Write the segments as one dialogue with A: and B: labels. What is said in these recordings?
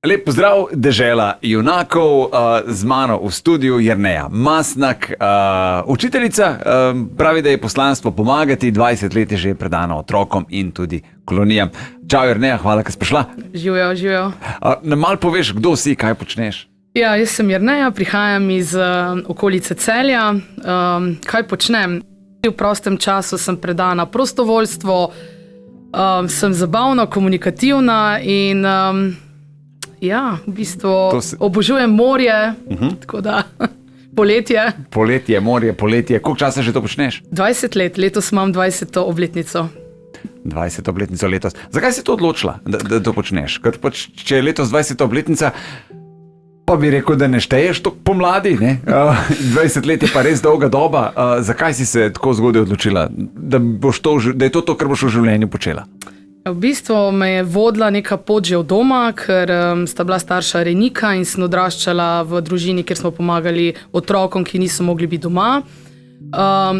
A: Lep pozdrav, dežela junakov, z mano v studiu Jerneja Mastnak, učiteljica, pravi, da je poslanstvo pomagati, 20 let je že predano otrokom in tudi kolonijam. Čau Jerneja, hvala, da si prišla.
B: Živijo.
A: Nam malo poveš, kdo si, kaj počneš?
B: Ja, jaz sem Jerneja, prihajam iz okolice Celja. Kaj počnem? V prostem času sem predana prostovoljstvo, sem zabavna, komunikativna in ja, v bistvu obožujem morje, tako da poletje.
A: Poletje, morje, poletje. Koliko časa že to počneš?
B: 20 let, letos imam 20. obletnico.
A: 20. obletnico letos. Zakaj si to odločila, da to počneš? Ker pač, če je letos 20. obletnica, pa bi rekel, da ne šteješ tako pomladi, ne? 20 let je pa res dolga doba. Zakaj si se tako zgodaj odločila, da je to, kar boš v življenju počela?
B: V bistvu me je vodila neka pot že od doma, ker sta bila starša rejnika in sem odraščala v družini, kjer smo pomagali otrokom, ki niso mogli biti doma.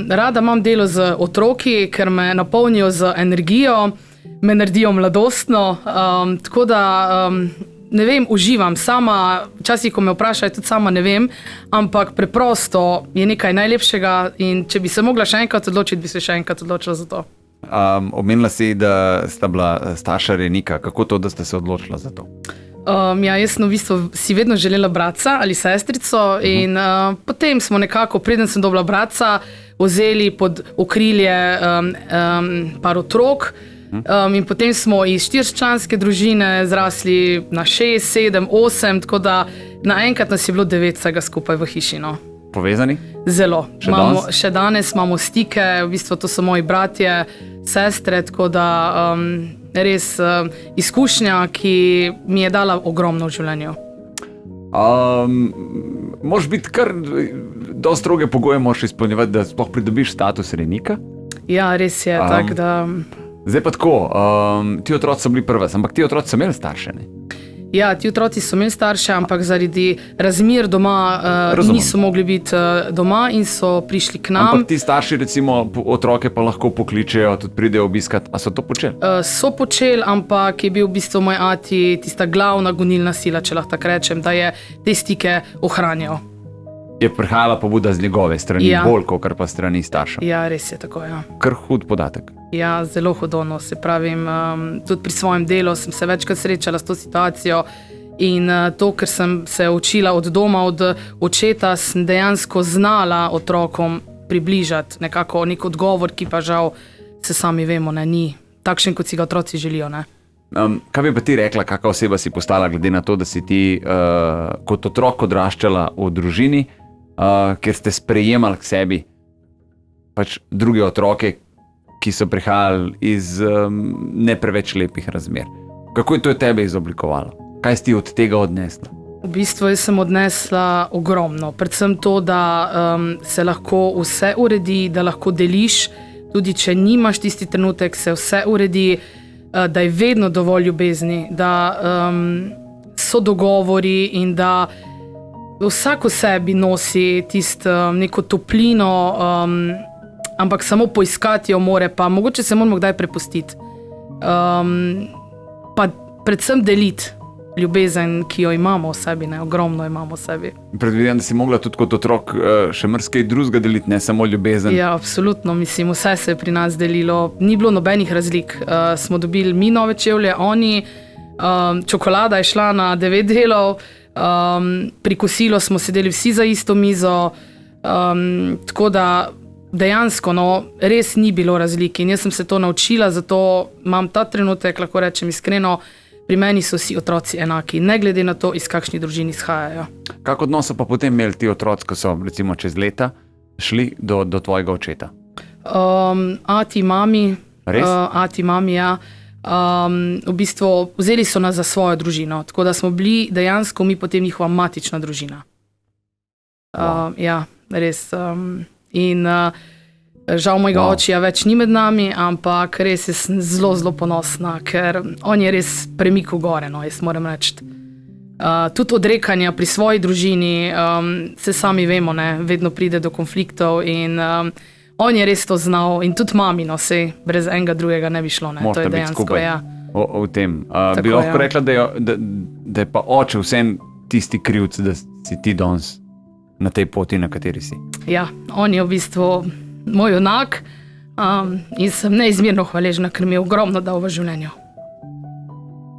B: Rada imam delo z otroki, ker me napolnijo z energijo, me naredijo mladostno, tako da ne vem, uživam sama, včasih, ko me vprašajo, tudi sama ne vem, ampak preprosto je nekaj najlepšega in če bi se mogla še enkrat odločiti, bi se še enkrat odločila za to.
A: Omenila si, da sta bila starša rejnika. Kako to, da ste se odločila za to?
B: Ja, jaz sem v bistvu si vedno želela bratca ali sestrico in potem smo nekako, preden sem dobila bratca, vzeli pod okrilje par otrok. In potem smo iz 4-članske družine zrasli na 6, 7, 8, tako da naenkrat nas je bilo 9 vsega skupaj v hiši. No.
A: Povezani?
B: Zelo. Še danes imamo stike, v bistvu to so moji bratje, sestre, tako da res izkušnja, ki mi je dala ogromno v življenju.
A: Moraš biti kar dosti stroge pogoje moraš izpolnjevati, da sploh pridobiš status rejnika?
B: Ja, res je, tako da...
A: Zdaj pa tako, ti otroci so bili prvi, ampak ti otroci so imeli starše, ne?
B: Ja, ti otroci so imeli starše, ampak zaradi razmer doma niso mogli biti doma in so prišli k nam.
A: Ampak ti starši recimo otroke pa lahko pokličejo, tudi pridejo obiskat. A so to počeli?
B: So počeli, ampak je bil v bistvu moj ati tista glavna gonilna sila, če lahko tako rečem, da je te stike ohranjal.
A: Je prihajala pobuda z njegove strani, bolj kot pa strani starša.
B: Ja, res je tako, ja.
A: Kar hud podatek.
B: Ja, zelo hudono, se pravim, tudi pri svojem delu sem se večkrat srečala s to situacijo in to, ker sem se učila od doma, od očeta, sem dejansko znala otrokom približati nekako nek odgovor, ki pa žal se sami vemo, ne, ni takšen, kot si ga otroci želijo, ne.
A: Kaj bi pa ti rekla, kakva oseba si postala, glede na to, da si ti kot otrok odraščala v družini, kjer ste sprejemali k sebi pač druge otroke, ki so prihajali iz ne preveč lepih razmer. Kako je to tebe izoblikovalo? Kaj si ti od tega odnesla?
B: V bistvu jaz sem odnesla ogromno. Predvsem to, da se lahko vse uredi, da lahko deliš, tudi če nimaš tisti trenutek, se vse uredi, da je vedno dovolj ljubezni, da so dogovori in da vsak v sebi nosi tisto neko toplino, ampak samo poiskati jo more, pa mogoče se moramo kdaj prepustiti. Pa predvsem deliti ljubezen, ki jo imamo v sebi, ne, ogromno imamo v sebi.
A: Predvidevam, da si mogla tudi kot otrok še marsikaj drugega deliti, ne samo ljubezen.
B: Ja, absolutno, mislim, vse se je pri nas delilo, ni bilo nobenih razlik. Smo dobili mi nove čevlje, oni, čokolada je šla na 9 delov, pri kosilu smo sedeli vsi za isto mizo, tako da dejansko, no, res ni bilo razlik in jaz sem se to naučila, zato imam ta trenutek, lahko rečem iskreno, pri meni so vsi otroci enaki, ne glede na to, iz kakšnih družin izhajajo. Kak
A: odnos so pa potem imeli ti otroci, ko so recimo čez leta šli do tvojega očeta?
B: Ati, mami.
A: Res?
B: Ati, mami, ja. V bistvu vzeli so nas za svojo družino, tako da smo bili dejansko mi potem njihova matična družina. Ja, res. In žal mojega očija več ni med nami, ampak res sem zelo, zelo ponosna, ker on je res premikal gore, no, jaz moram reči. Tudi odrekanja pri svoji družini, se sami vemo, ne, vedno pride do konfliktov in on je res to znal in tudi mami, no, sej brez enega drugega ne bi šlo, ne, to je dejansko, ja.
A: o tem. Bi lahko rekla, da je pa oče vsem tisti krivc, da si ti danes na tej poti, na kateri si.
B: Ja, on je v bistvu moj junak in sem neizmerno hvaležna, ker mi je ogromno dal v življenju.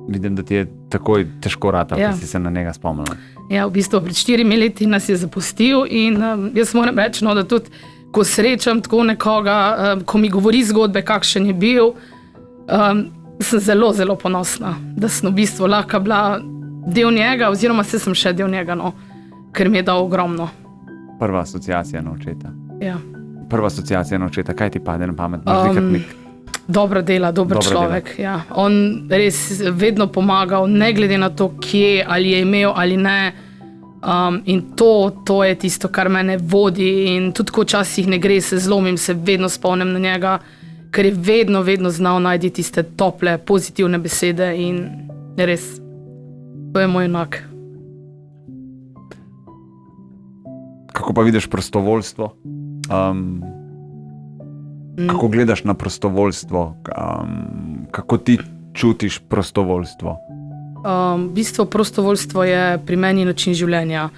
A: Vidim, da ti je takoj težko ratalo, da si se na njega spomnila.
B: Ja, v bistvu pred 4 leti nas je zapustil in jaz moram reči, da tudi, ko srečam tako nekoga, ko mi govori zgodbe, kakšen je bil, sem zelo, zelo ponosna, da sem v bistvu lahko bila del njega, oziroma sem še del njega, no, ker mi je dal ogromno.
A: Prva asociacija na očeta.
B: Ja.
A: Prva asociacija na očeta, kaj ti pade na pamet?
B: Dobro dela, dober človek. Ja. On res vedno pomagal, ne glede na to, kje, ali je imel ali ne. In to je tisto, kar mene vodi. In tudi ko včasih ne gre, se zlomim, se vedno spomnim na njega, ker je vedno, vedno znal najti tiste tople, pozitivne besede in res, to je moj junak.
A: Kako pa vidiš prostovoljstvo? Kako gledaš na prostovoljstvo? Kako ti čutiš prostovoljstvo?
B: V bistvu prostovoljstvo je pri meni način življenja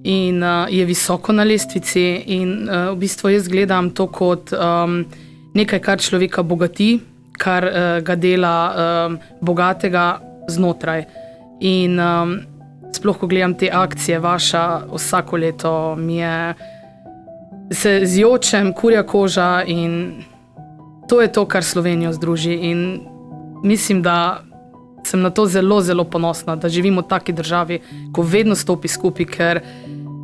B: in je visoko na lestvici in v bistvu jaz gledam to kot nekaj, kar človeka bogati, kar ga dela bogatega znotraj. In sploh, ko gledam te akcije vaša, vsako leto mi se zjočem, kurja koža in to je to, kar Slovenijo združi in mislim, da sem na to zelo, zelo ponosna, da živimo v taki državi, ko vedno stopi skupaj, ker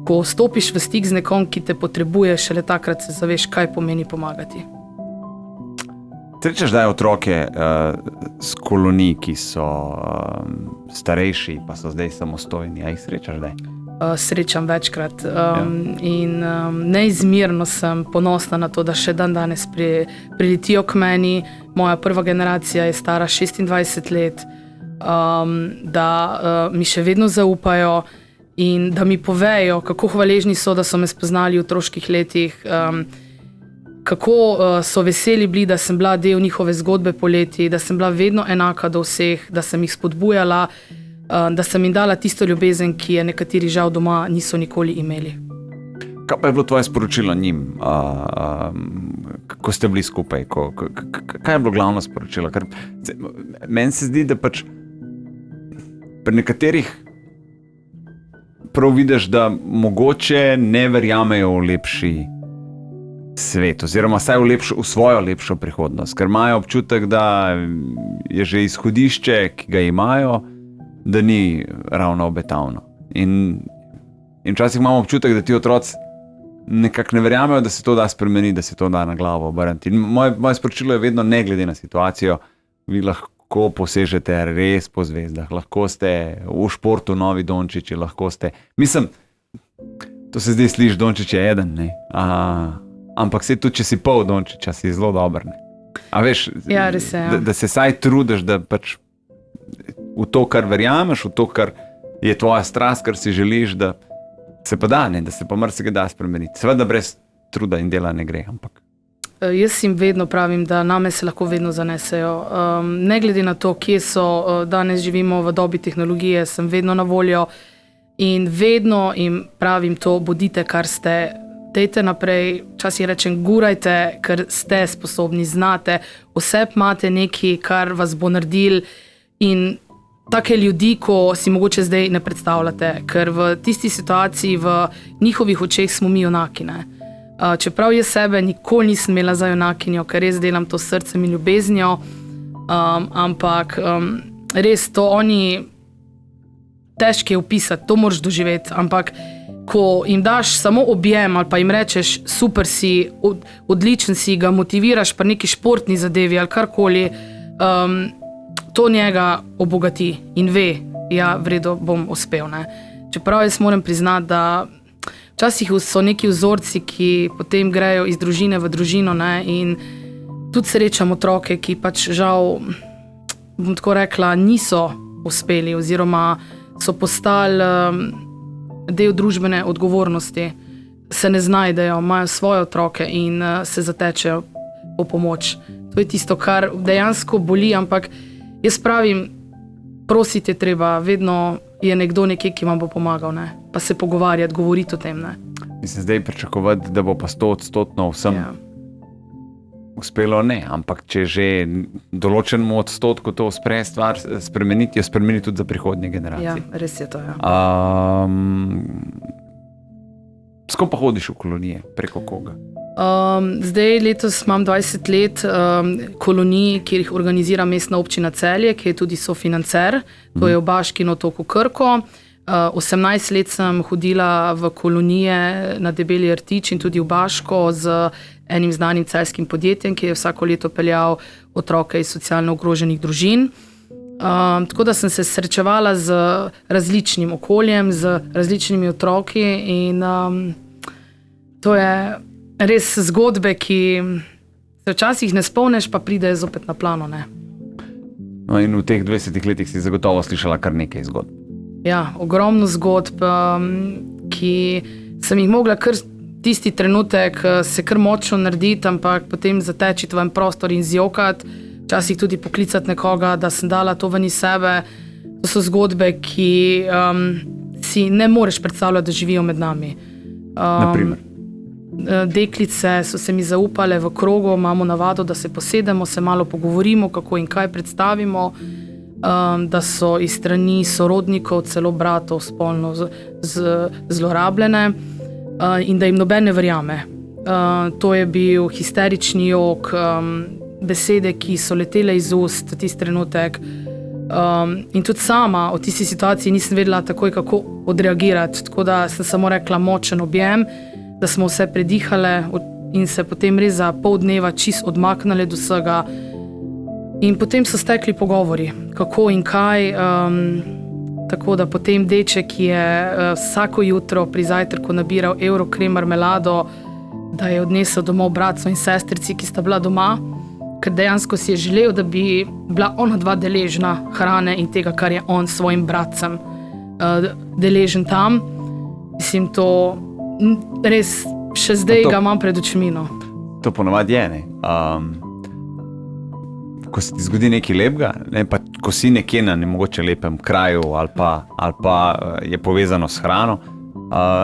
B: ko stopiš v stik z nekom, ki te potrebuje, šele takrat se zaveš, kaj pomeni pomagati.
A: Srečaš, da je otroke s kolonij, ki so starejši, pa so zdaj samostojni, a jih srečaš, da je?
B: Srečam večkrat in neizmerno sem ponosna na to, da še dan danes priletijo k meni. Moja prva generacija je stara 26 let, da mi še vedno zaupajo in da mi povejo, kako hvaležni so, da so me spoznali v otroških letih, kako so veseli bili, da sem bila del njihove zgodbe poleti, da sem bila vedno enaka do vseh, da sem jih spodbujala, da sem jim dala tisto ljubezen, ki je nekateri žal doma niso nikoli imeli.
A: Kaj pa je bilo tvoje sporočilo njim, ko ste bili skupaj? Kaj je bilo glavno sporočilo? Ker meni se zdi, da pač pri nekaterih prav vidiš, da mogoče ne verjamejo v lepši svet, oziroma saj v svojo lepšo prihodnost, ker imajo občutek, da je že izhodišče, ki ga imajo, da ni ravno obetavno. In včasih imamo občutek, da ti otroci nekako ne verjamejo, da se to da spremeniti, da se to da na glavo obrniti. In moje sporočilo je vedno, ne glede na situacijo, vi lahko posežete res po zvezdah, lahko ste v športu novi Dončići, lahko ste, mislim, to se zdaj sliši, Dončić je eden, ne? Ampak se tudi, če si pol Dončića, si zelo dober, ne? A veš,
B: ja, res je, ja.
A: Da se saj trudiš, da pač v to, kar verjameš, v to, kar je tvoja strast, kar si želiš, da se pa da, ne, da se pa marsikaj da spremeniti. Seveda brez truda in dela ne gre, ampak.
B: Jaz jim vedno pravim, da name se lahko vedno zanesejo. Ne glede na to, kje so, danes živimo v dobi tehnologije, sem vedno na voljo in vedno jim pravim to, bodite, kar ste, dejte naprej, včasih rečem, gurajte, ker ste sposobni, znate, vse imate nekaj, kar vas bo naredil. In take ljudi, ko si mogoče zdaj ne predstavljate, ker v tisti situaciji v njihovih očeh smo mi junaki, ne. Čeprav jaz sebe nikoli nisem imela za junakinjo, ker res delam to s srcem in ljubeznijo, ampak res to oni težko je opisati, to moraš doživeti, ampak ko jim daš samo objem ali pa jim rečeš, super si, odličen si, ga motiviraš pa neki športni zadevi ali karkoli, to njega obogati in ve, ja, v redu bom uspel, ne. Čeprav jaz moram priznati, da včasih so neki vzorci, ki potem grejo iz družine v družino, ne, in tudi srečam otroke, ki pač žal, bom tako rekla, niso uspeli oziroma so postali del družbene odgovornosti, se ne znajdejo, imajo svoje otroke in se zatečejo po pomoč. To je tisto, kar dejansko boli, ampak Jaz pravim, prositi je treba, vedno je nekdo nekje, ki vam bo pomagal, ne? Pa se pogovarjati, govoriti o tem. Ne?
A: Mislim, zdaj pričakovati, da bo pa 100% vsem uspelo, ne, ampak če že določenemu odstotku to uspe stvar spremeniti, jo spremeni tudi za prihodnje generacije.
B: Ja, res je to, ja.
A: S kom pa hodiš v kolonije? Preko koga?
B: Zdaj letos imam 20 let kolonij, kjer jih organizira mestna občina Celje, ki je tudi sofinancer, to je v Baški in otoku Krko. 18 let sem hodila v kolonije na Debeli rtič in tudi v Baško z enim znanim celjskim podjetjem, ki je vsako leto peljal otroke iz socialno ogroženih družin. Tako da sem se srečevala z različnim okoljem, z različnimi otroki in to je res zgodbe, ki se včasih ne spomniš, pa pridejo zopet na plano. Ne?
A: No in v teh 20 letih si zagotovo slišala kar nekaj zgodb.
B: Ja, ogromno zgodb, ki sem jih mogla kar tisti trenutek se kar močno narediti, ampak potem zateči v en prostor in zjokati, včasih tudi poklicati nekoga, da sem dala to ven iz sebe. To so zgodbe, ki si ne moreš predstavljati, da živijo med nami.
A: Naprimer?
B: Deklice so se mi zaupale v krogu, imamo navado, da se posedemo, se malo pogovorimo, kako in kaj predstavimo, da so iz strani sorodnikov, celo bratov spolno zlorabljene in da jim noben ne verjame. To je bil histerični jok, besede, ki so letele iz ust tisti trenutek. In tudi sama v tisti situaciji nisem vedela takoj, kako odreagirati, tako da sem samo rekla močen objem, da smo vse predihale in se potem res za pol dneva čist odmaknile do vsega. In potem so stekli pogovori, kako in kaj, tako da potem deček, ki je vsako jutro pri zajtrku nabiral krem marmelado, da je odnesel domov bratco in sestrici, ki sta bila doma, ker dejansko si je želel, da bi bila ona dva deležna hrane in tega, kar je on svojim bratcem deležen tam. Mislim, to res še zdaj ga imam pred očmi.
A: To ponavadi je, ne? Ko se ti zgodi nekaj lepega, ne, pa ko si nekje na nemogoče lepem kraju ali pa je povezano s hrano,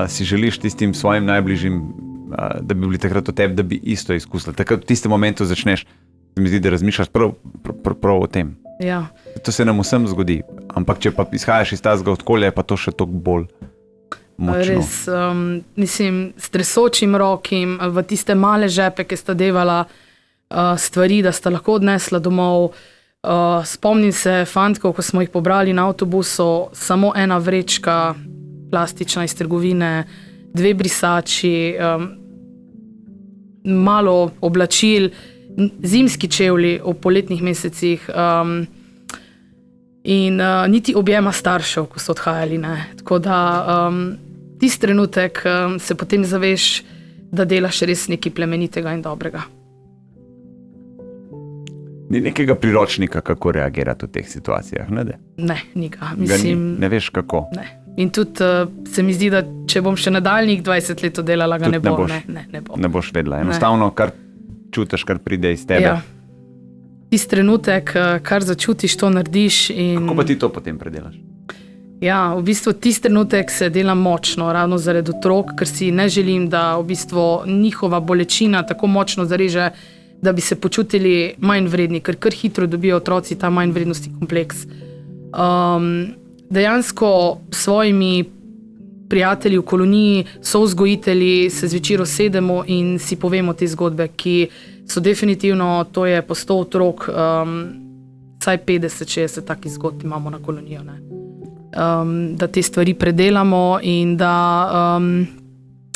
A: si želiš tistim svojim najbližjim, da bi bili takrat o tebi, da bi isto izkusili. Takrat v tistem momentu začneš, mi zdi, da razmišljaš prav o tem.
B: Ja.
A: To se nam vsem zgodi, ampak če pa izhajaš iz tazga okolja, je pa to še toliko bolj močno.
B: Res, mislim, s tresočim rokim v tiste male žepe, ki sta devala stvari, da sta lahko odnesla domov. Spomnim se fantkov, ko smo jih pobrali na avtobusu, samo ena vrečka plastična iz trgovine, 2 brisači, malo oblačil, zimski čevlji v poletnih mesecih in niti objema staršev, ko so odhajali. Ne. Tako da tisti trenutek se potem zaveš, da delaš res nekaj plemenitega in dobrega.
A: Ni nekega priročnika, kako reagirati v teh situacijah, ne?
B: Ne, ni ga. Mislim,
A: ne veš kako.
B: Ne. In tudi se mi zdi, da če bom še nadaljnjih 20 let delala, ga ne bo.
A: Ne boš vedela. Enostavno, kar čutiš, kar pride iz tebe.
B: Ja. Tisti trenutek, kar začutiš, to narediš. In
A: kako pa ti to potem predelaš?
B: Ja, v bistvu tisti trenutek se delam močno, ravno zaradi otrok, ker si ne želim, da v bistvu njihova bolečina tako močno zareže, da bi se počutili manj vredni, ker kar hitro dobijo otroci ta manj vrednostni kompleks. Dejansko svojimi prijatelji v koloniji, sovzgojitelji se zvečer usedemo in si povemo te zgodbe, ki so definitivno, to je po 100 otrok, vsaj 50-60 takih zgodb imamo na kolonijo. Ne? Da te stvari predelamo in da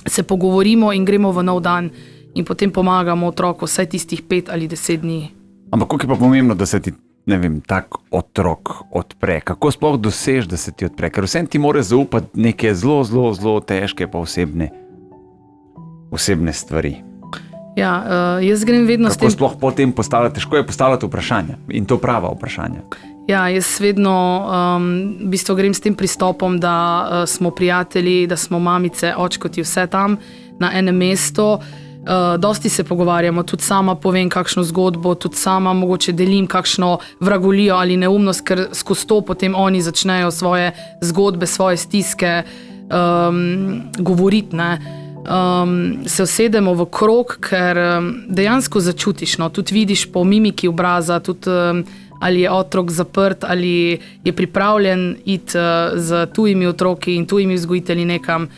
B: se pogovorimo in gremo v nov dan in potem pomagamo otroku vsaj tistih 5 ali 10 dni.
A: Ampak koliko je pa pomembno, da se ti, ne vem, tak otrok odpre? Kako sploh dosež, da se ti odpre? Ker vsem ti mora zaupati neke zelo težke pa osebne stvari.
B: Ja, jaz grem vedno s tem...
A: Kako sploh potem postavljati, težko je postavljati vprašanja in to prava vprašanja.
B: Ja, jaz vedno v bistvu grem s tem pristopom, da smo prijatelji, da smo mamice, očkoti, vse tam na enem mestu. Dosti se pogovarjamo, tudi sama povem kakšno zgodbo, tudi sama mogoče delim kakšno vragolijo ali neumnost, ker skozi to potem oni začnejo svoje zgodbe, svoje stiske govoriti, ne. Se usedemo v krog, ker dejansko začutiš, no, tudi vidiš po mimiki obraza, tudi ali je otrok zaprt, ali je pripravljen iti z tujimi otroki in tujimi vzgojitelji nekam.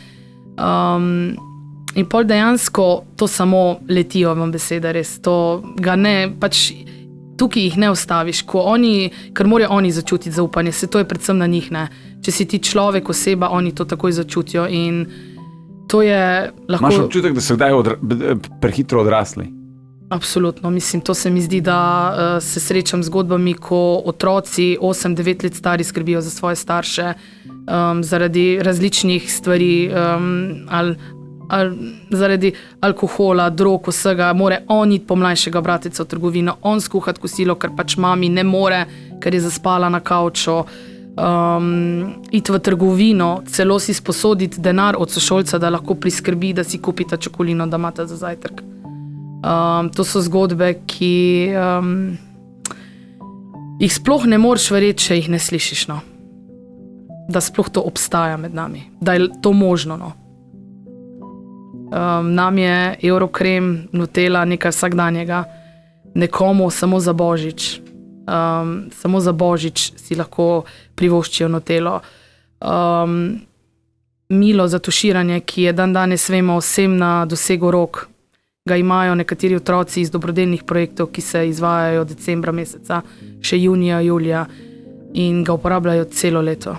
B: In pol dejansko to samo letijo vam besede, res. To ga ne, pač tukaj jih ne ustaviš, ker morajo oni začutiti zaupanje, se to je predvsem na njih, ne. Če si ti človek, oseba, oni to takoj začutijo in to je lahko...
A: Imaš občutek, da so kdaj prehitro odrasli?
B: Absolutno, mislim, to se mi zdi, da se srečam z zgodbami, ko otroci 8-9 let stari skrbijo za svoje starše zaradi različnih stvari, ali zaradi alkohola, drog, vsega, more on iti po mlajšega brateca v trgovino, on skuhati kosilo, ker pač mami ne more, ker je zaspala na kavču, iti v trgovino, celo si sposoditi denar od sošolca, da lahko priskrbi, da si kupita čokolino, da imata za zajtrk. To so zgodbe, ki jih sploh ne moreš verjeti, če jih ne slišiš, no. Da sploh to obstaja med nami, da je to možno, no. Nam je Eurokrem, Nutella nekaj vsakdanjega, nekomu samo za Božič. Samo za Božič si lahko privoščijo Nutello. Milo za tuširanje, ki je danes vemo vsem na dosegu rok, ga imajo nekateri otroci iz dobrodelnih projektov, ki se izvajajo decembra meseca, še junija, julija in ga uporabljajo celo leto.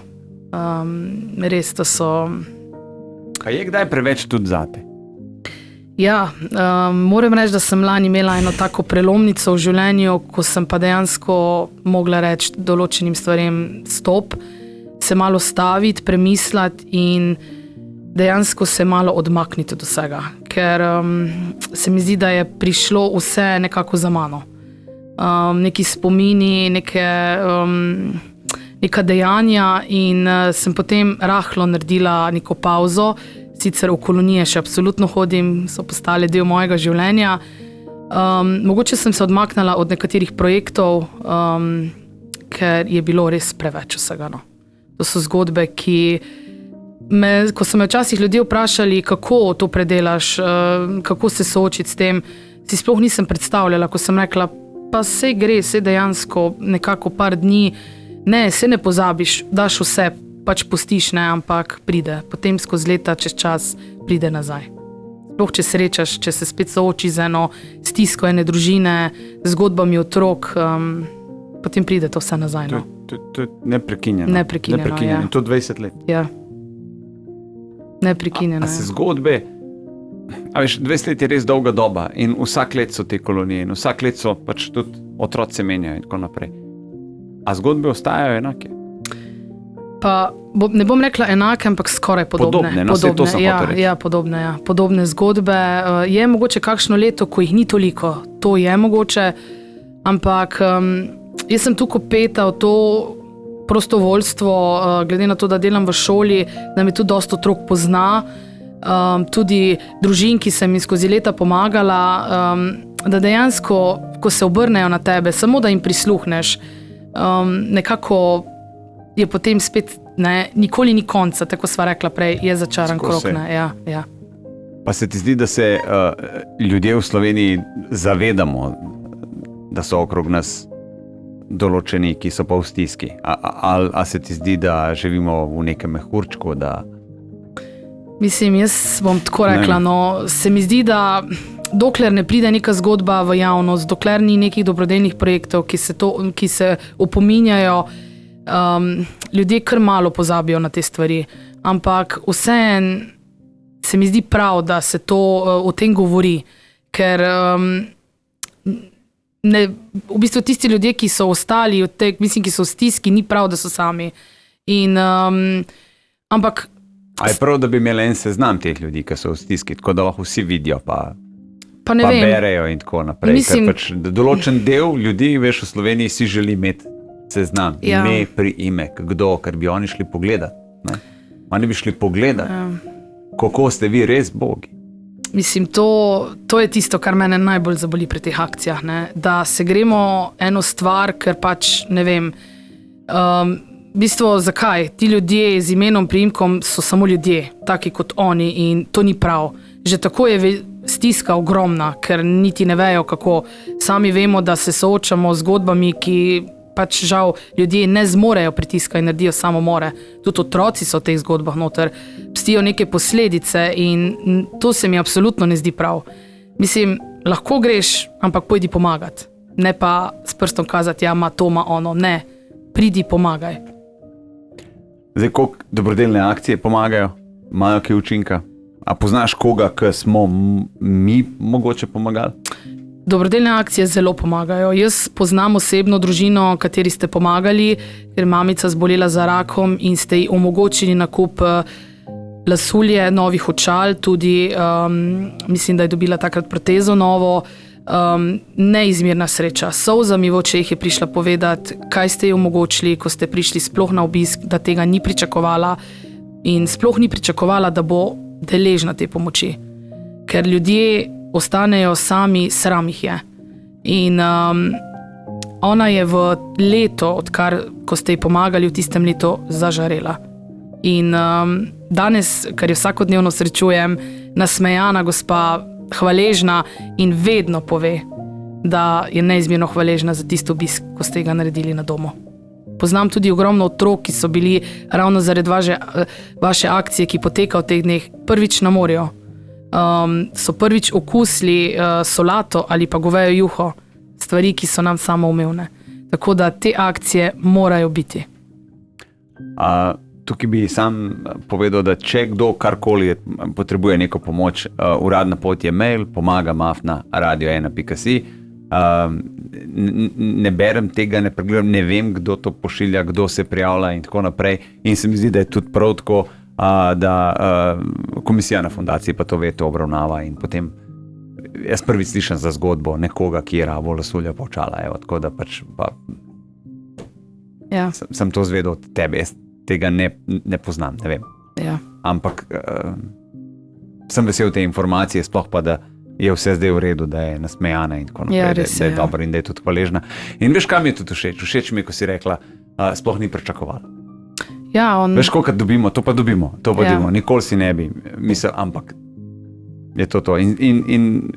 B: Res, to so...
A: A je kdaj preveč tudi zate?
B: Ja, moram reči, da sem lani imela eno tako prelomnico v življenju, ko sem pa dejansko mogla reči določenim stvarem stop, se malo staviti, premisliti in dejansko se malo odmakniti od vsega, ker se mi zdi, da je prišlo vse nekako za mano. Neki spomini, neka dejanja in sem potem rahlo naredila neko pauzo. Sicer v kolonije še absolutno hodim, so postale del mojega življenja. Mogoče sem se odmaknila od nekaterih projektov, ker je bilo res preveč vsega, no. To so zgodbe, ko so me včasih ljudje vprašali, kako to predelaš, kako se soočiti s tem, si sploh nisem predstavljala, ko sem rekla, pa sej gre, sej dejansko nekako par dni, ne, sej ne pozabiš, daš vse, pač pustiš, ne, ampak pride. Potem skozi leta, čez čas, pride nazaj. Sploh, če srečaš, če se spet sooči z eno stisko ene družine, zgodbami otrok, potem pride to vse nazaj, no.
A: To je neprekinjeno.
B: Neprekinjeno, ja.
A: In to 20 let.
B: Ja. Neprekinjeno,
A: A se zgodbe... A veš, 20 let je res dolga doba in vsak let so te kolonije in vsak let so pač tudi otroci menjajo in tako naprej. A zgodbe ostajajo enake?
B: Pa ne bom rekla enake, ampak skoraj podobne.
A: Podobne, no, vse to sem hotel reči.
B: Ja, podobne, ja. Podobne zgodbe. Je mogoče kakšno leto, ko jih ni toliko, to je mogoče, ampak jaz sem tukaj peta v to prostovoljstvo, glede na to, da delam v šoli, da mi tudi dosti otrok pozna, tudi družin, ki sem jim skozi leta pomagala, da dejansko, ko se obrnejo na tebe, samo da jim prisluhneš, nekako je potem spet, ne, nikoli ni konca, tako sva rekla prej, je začaran krog, ne, ja.
A: Pa se ti zdi, da se ljudje v Sloveniji zavedamo, da so okrog nas določeni, ki so pa v stiski? A se ti zdi, da živimo v nekem mehurčku, da...
B: Mislim, jaz bom tako rekla, no, se mi zdi, da dokler ne pride neka zgodba v javnost, dokler ni nekih dobrodelnih projektov, ki se opominjajo, ljudje kar malo pozabijo na te stvari, ampak vseeno se mi zdi prav, da se to o tem govori, ker v bistvu tisti ljudje, ki so ostali, mislim, ki so v stiski, ni prav, da so sami. Ampak...
A: A je prav, da bi imeli en seznam teh ljudi, ki so v stiski, tako da lahko vsi vidijo, pa
B: ne vem,
A: berejo in tako naprej. Ker pač določen del ljudi, veš, v Sloveniji si želi imeti seznam, ime, priimek, kdo, ker bi oni šli pogledati. Oni bi šli pogledati, kako ste vi res bogi.
B: Mislim, to je tisto, kar mene najbolj zaboli pri teh akcijah, ne? Da se gremo eno stvar, ker pač ne vem, v bistvu zakaj? Ti ljudje z imenom, priimkom so samo ljudje, taki kot oni in to ni prav. Že tako je stiska ogromna, ker niti ne vejo kako. Sami vemo, da se soočamo z zgodbami, ki pač žal ljudje ne zmorejo pritiska in naredijo samomore. Tudi otroci so v teh zgodbah noter, pstijo neke posledice in to se mi absolutno ne zdi prav. Mislim, lahko greš, ampak pojdi pomagati. Ne pa s prstom kazati, ja, ma to, ma ono. Ne, pridi pomagaj.
A: Zdaj, koliko dobrodelne akcije pomagajo? Imajo kaj učinka? A poznaš koga, ki smo mi mogoče pomagali?
B: Dobrodelne akcije zelo pomagajo. Jaz poznam osebno družino, kateri ste pomagali, ker mamica zbolela za rakom in ste ji omogočili nakup lasulje, novih očal, tudi mislim, da je dobila takrat protezo novo. Neizmerna sreča. Solzami v očeh je prišla povedati, kaj ste ji omogočili, ko ste prišli sploh na obisk, da tega ni pričakovala in sploh ni pričakovala, da bo deležna te pomoči. Ker ljudje ostanejo sami, sram jih je. In ona je v leto, odkar, ko ste ji pomagali, v tistem letu zažarela. In danes, ker jo vsakodnevno srečujem, nasmejana gospa, hvaležna in vedno pove, da je neizmerno hvaležna za tisto obisk, ko ste ga naredili na domu. Poznam tudi ogromno otrok, ki so bili ravno zaradi vaše akcije, ki poteka v teh dneh, prvič na morju. So prvič okusili solato ali pa govejo juho, stvari, ki so nam samoumevne. Tako da te akcije morajo biti.
A: Tukaj bi sam povedal, da če kdo karkoli potrebuje neko pomoč, uradna pot je mail pomaga@radio1.si. Ne berem tega, ne pregledam, ne vem, kdo to pošilja, kdo se prijavlja in tako naprej. In se mi zdi, da je tudi prav tako, da komisija na fundaciji pa to ve, to obravnava in potem jaz prvič slišim za zgodbo nekoga, ki je rabo lasulja počala. Tako da pač
B: ja.
A: Sem to zvedel od tebe, jaz tega ne poznam, ne vem.
B: Ja.
A: Ampak sem vesel te informacije, sploh pa, da je vse zdaj v redu, da je nasmejana in tako naprej,
B: ja,
A: da je dobro in da je tudi hvaležna. In veš, kaj mi je tudi všeč? Všeč mi je, ko si rekla, sploh ni pričakovala.
B: Ja,
A: veš, kolikrat dobimo, to pa dobimo. Nikoli si ne bi mislil, ampak je to. In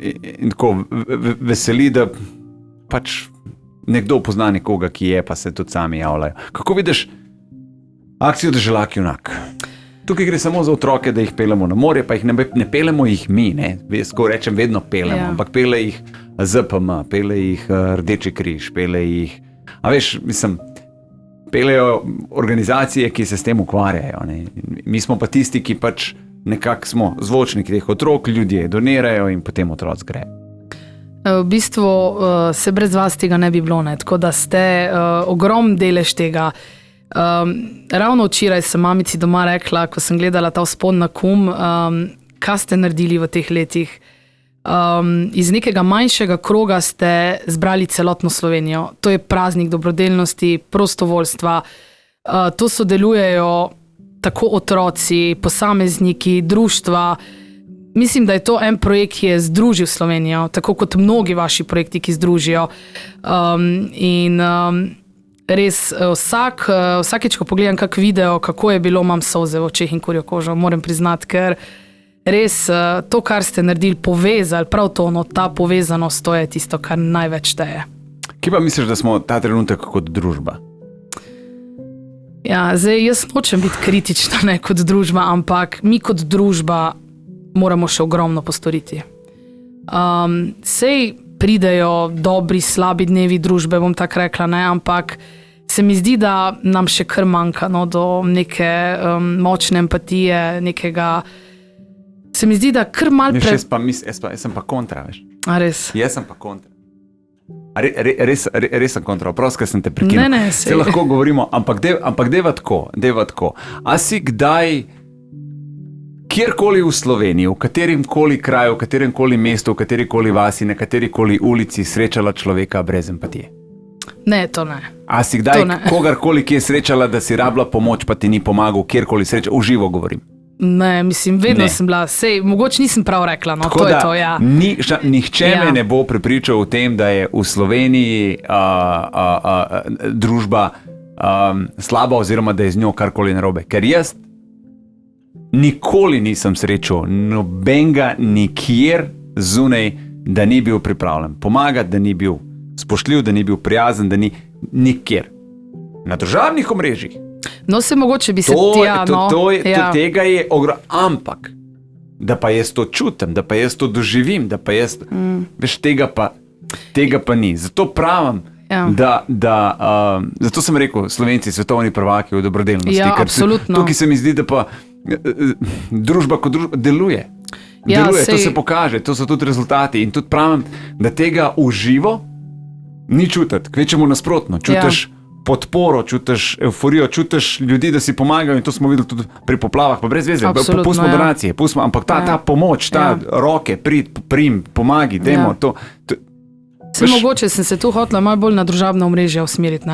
A: tako veseli, da pač nekdo pozna nekoga, ki je, pa se tudi sami javljajo. Kako vidiš akcijo Deželak junak? Tukaj gre samo za otroke, da jih peljemo na morje, pa jih ne peljemo jih mi, ne? Skoro rečem, vedno peljemo, ampak pelje jih ZPM, pelje jih Rdeči križ, pelje jih, peljejo organizacije, ki se s tem ukvarjajo, ne? Mi smo pa tisti, ki pač nekako smo zvočniki teh otrok, ljudje donirajo in potem otroci gre.
B: V bistvu se brez vas tega ne bi bilo, ne? Tako da ste ogrom delež tega. Ravno včeraj sem mamici doma rekla, ko sem gledala ta vzpon na Kum, kaj ste naredili v teh letih. Iz nekega manjšega kroga ste zbrali celotno Slovenijo. To je praznik dobrodelnosti, prostovoljstva. To sodelujejo tako otroci, posamezniki, društva. Mislim, da je to en projekt, ki je združil Slovenijo, tako kot mnogi vaši projekti, ki združijo. Res, vsakeč, ko pogledam kak video, kako je bilo, imam solze v očeh in kurjo kožo, moram priznati, ker res to, kar ste naredili, povezali, prav to, ta povezanost, to je tisto, kar največ šteje.
A: Kje pa misliš, da smo ta trenutek kot družba?
B: Ja, zdaj jaz nočem biti kritična, ne, kot družba, ampak mi kot družba moramo še ogromno postoriti. Sej pridejo dobri, slabi dnevi družbe, bom tako rekla, ne, ampak se mi zdi, da nam še kar manjka do neke močne empatije, nekega. Se mi zdi, da kar malo
A: Jaz sem pa kontra, veš.
B: A res?
A: Jaz sem pa kontra. Res sem kontra, prosto, ker sem te prekinil.
B: Ne,
A: se lahko govorimo, ampak deva tako. A si kdaj kjerkoli v Sloveniji, v katerem koli kraju, v katerem koli mestu, v kateri koli vasi, na kateri koli ulici srečala človeka brez empatije?
B: Ne, to ne.
A: A si kdaj kogarkoli, ki je srečala, da si rabila pomoč, pa ti ni pomagal, kjerkoli srečala, v živo govorim?
B: Ne, mislim, vedno
A: Ne.
B: sem bila, sej, mogoče nisem prav rekla, no,
A: Tako
B: to je
A: da
B: to, ja.
A: Nihče
B: Ja.
A: me ne bo prepričal o tem, da je v Sloveniji družba slaba oziroma da je z njo karkoli narobe. Ker jaz nikoli nisem srečal nobenega nikjer zunaj, da ni bil pripravljen pomagati, da ni bil spoštljiv, da ni bil prijazen, da ni nikjer. Na družabnih omrežjih.
B: No, se mogoče bi se
A: Tega je ogromno, ampak da pa jaz to čutim, da pa jaz to doživim, da pa jaz, veš, tega pa ni. Zato pravim, zato sem rekel, Slovenci, svetovni prvaki v dobrodelnosti.
B: Ja, absolutno.
A: Tukaj se mi zdi, da pa družba kot družba deluje. To se pokaže, to so tudi rezultati. In tudi pravim, da tega v živo ni čutiti, kvečemu nasprotno. Čutiš podporo, čutiš euforijo, čutiš ljudi, da si pomagajo, in to smo videli tudi pri poplavah, pa brez veze, pustimo donacije, ampak ta pomoč, roke, prim, pomagi, dajmo to.
B: Mogoče sem se tu hotela malo bolj na družabna omrežja usmeriti.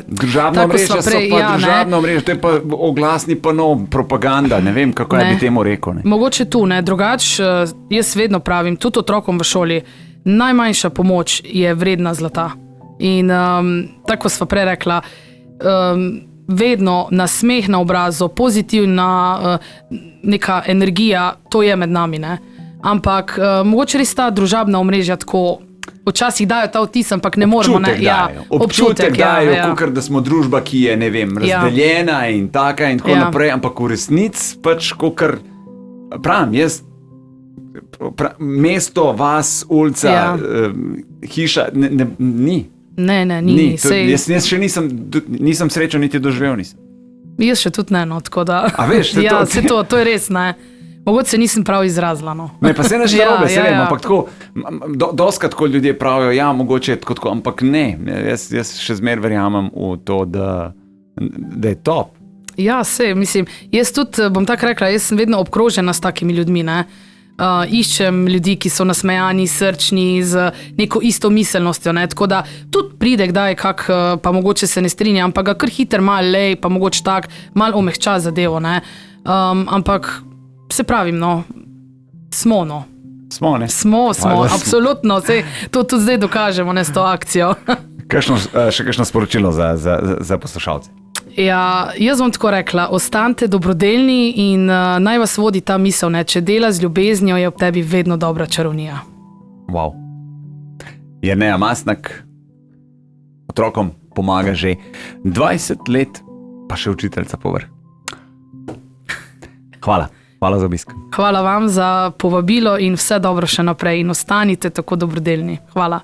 A: Družabna omrežja so pa družabna omrežja, to je pa oglasni panov, propaganda, ne vem, kako bi temu rekel. Ne.
B: Mogoče tu, drugače jaz vedno pravim, tudi otrokom v šoli, najmanjša pomoč je vredna zlata. In tako sva prej rekla, vedno nasmeh na obrazu, pozitivna neka energija, to je med nami. Ne? Ampak mogoče res ta družabna omrežja tako včasih dajo ta vtis, ampak ne moremo.
A: Občutek dajo, kakor da smo družba, ki je, ne vem, razdeljena in taka in tako naprej, ampak v resnici pač kakor, pravim, jaz mesto, vas, ulica, hiša, ni.
B: Ne, ni.
A: Jaz še nisem srečal, niti doživel nisem.
B: Jaz še tudi ne, no, tako da.
A: A veš,
B: to je res, ne. Mogoče se nisem prav izrazila, no.
A: Ne, pa se ne že narobe, se vem, ampak tako, doskrat tako ljudje pravijo, mogoče je tako, ampak ne, jaz še zmer verjamem v to, da je top.
B: Ja, mislim, jaz tudi, bom tako rekla, jaz sem vedno obkrožena s takimi ljudmi, ne. Iščem ljudi, ki so nasmejani, srčni, z neko isto miselnostjo, ne? Tako da tudi pride kdaj pa mogoče se ne strinja, ampak ga kar hiter malo lej, pa mogoče tak, malo omehča zadevo, ne? Ampak se pravim, no, smo, no. Smo, absolutno, to tudi zdaj dokažemo, ne, s to akcijo.
A: Še kakšno sporočilo za poslušalce?
B: Ja, jaz bom tako rekla, ostanite dobrodelni in naj vas vodi ta misel, ne, če dela z ljubeznijo, je ob tebi vedno dobra čarovnija.
A: Wow. Jerneja Mastnak otrokom pomaga že 20 let, pa še učiteljica povrh. Hvala za obisk.
B: Hvala vam za povabilo in vse dobro še naprej in ostanite tako dobrodelni. Hvala.